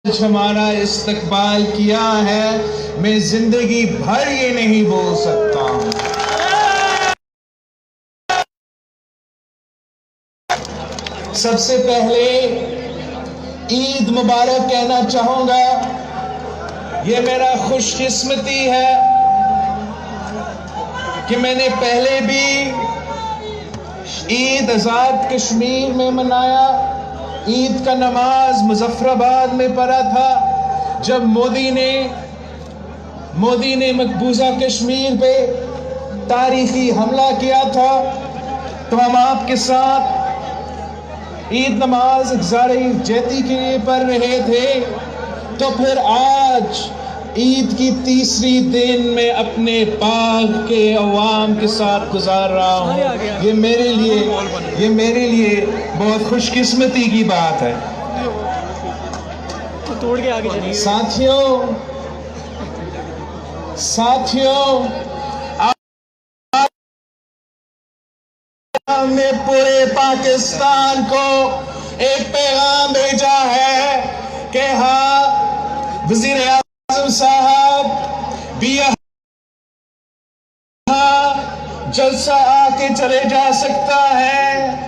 हमारा इस्तकबाल किया है, मैं जिंदगी भर ये नहीं बोल सकता हूं। सबसे पहले ईद मुबारक कहना चाहूंगा। ये मेरा खुशकिस्मती है कि मैंने पहले भी ईद आज़ाद कश्मीर में मनाया। ईद का नमाज मुजफ्फराबाद में पढ़ा था जब मोदी ने मकबूजा कश्मीर पे तारीखी हमला किया था। तो हम आपके साथ ईद नमाज ज़ारे जैती के लिए पढ़ रहे थे। तो फिर आज ईद की तीसरी दिन में अपने बाग के अवाम के साथ गुजार रहा हूँ। ये मेरे लिए बहुत खुशकिस्मती की बात है। तोड़ के आगे चलिए। साथियों हमने पूरे पाकिस्तान को एक पैगाम भेजा है कि हाँ, वज़ीर आज़म साहब भी जलसा आके चले जा सकता है।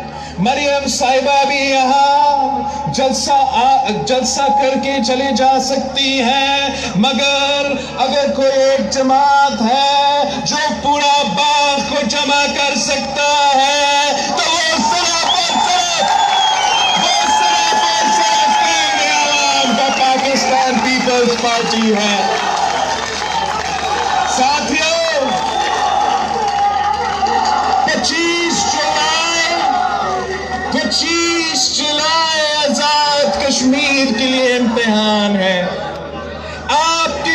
मरियम साहिबा भी यहाँ जलसा करके चले जा सकती हैं। मगर अगर कोई एक जमात है जो पूरा बाग को जमा कर सकता है तो वो आवाम का पाकिस्तान पीपल्स पार्टी है। साथियों, 25 जुलाई आजाद कश्मीर के लिए इम्तिहान है। आपके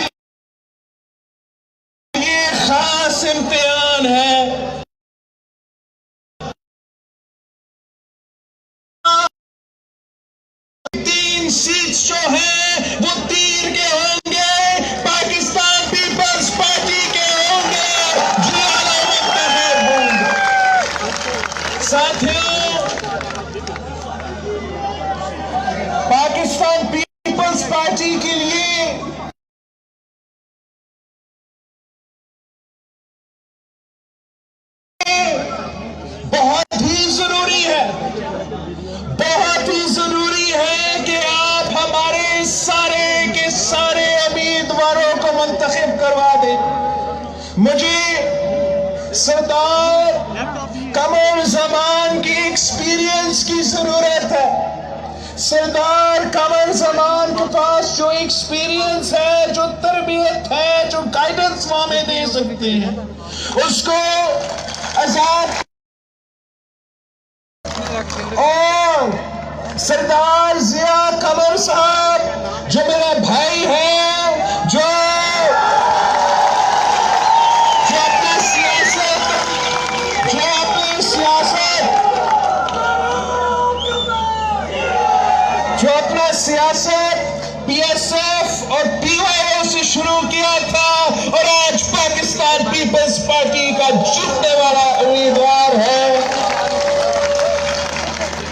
लिए खास इम्तिहान है। 3 सीट जो है वो तीर के होंगे, पाकिस्तान पीपल्स पार्टी के होंगे, ज्यादा मुत्तहद होंगे। साथियों, पाकिस्तान पीपल्स पार्टी के लिए बहुत ही जरूरी है कि आप हमारे सारे के सारे उम्मीदवारों को मुंतखब करवा दें। मुझे सरदार कमर ज़मान की एक्सपीरियंस की जरूरत है। सरदार कमर ज़मान के पास जो एक्सपीरियंस है, जो तरबियत है, जो गाइडेंस वो हमें दे सकते हैं, उसको आजाद। और सरदार जिया कमर साहब जो मेरा भाई है, जो अपना सियासत पीएसएफ और पीवाईओ से शुरू किया था और आज पाकिस्तान पीपल्स पार्टी का जीतने वाला उम्मीदवार है।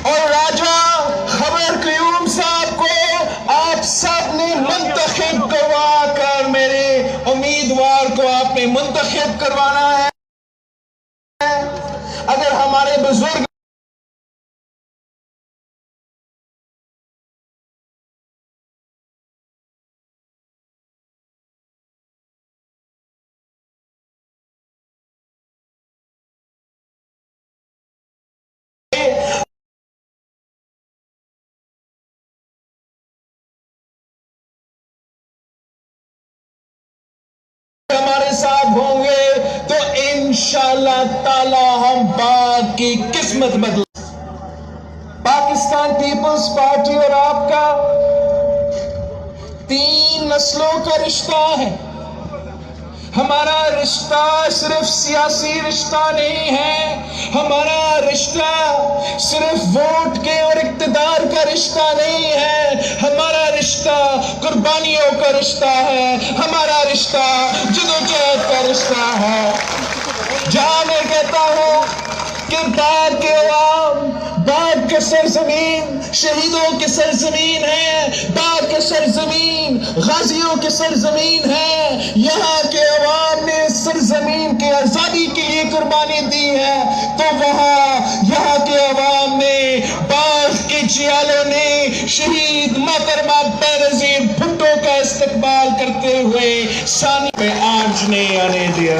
और राजा खबर क्यूम साहब को आप सब ने मुंतखब करवा कर मेरे उम्मीदवार को आपने मुंतखब करवाना है। अगर हमारे बुजुर्ग हमारे साथ होंगे तो इंशाअल्लाह ताला हम बाग की किस्मत बदल। पाकिस्तान पीपल्स पार्टी और आपका 3 नस्लों का रिश्ता है। हमारा रिश्ता सिर्फ सियासी रिश्ता नहीं है, हमारा रिश्ता सिर्फ वोट के और इक्तिदार का रिश्ता नहीं है, हमारा रिश्ता कुर्बानियों का रिश्ता है, हमारा रिश्ता जदोजहद का रिश्ता है। जहां मैं कहता हूं कि बाग के अवाम, बाग के सरजमीन शहीदों की सरजमीन है, बाग के सरजमीन गाजियों की सरजमीन है। यहाँ के अवाम ने सरजमीन की आजादी के लिए कुर्बानी दी है, तो वहां यहाँ के अवाम ने, बाग के जियालों ने शहीद मोहतरमा बेनजीर भुट्टो का इस्तकबाल करते हुए सानी में आंच नहीं आने दिया।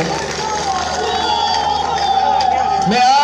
मैं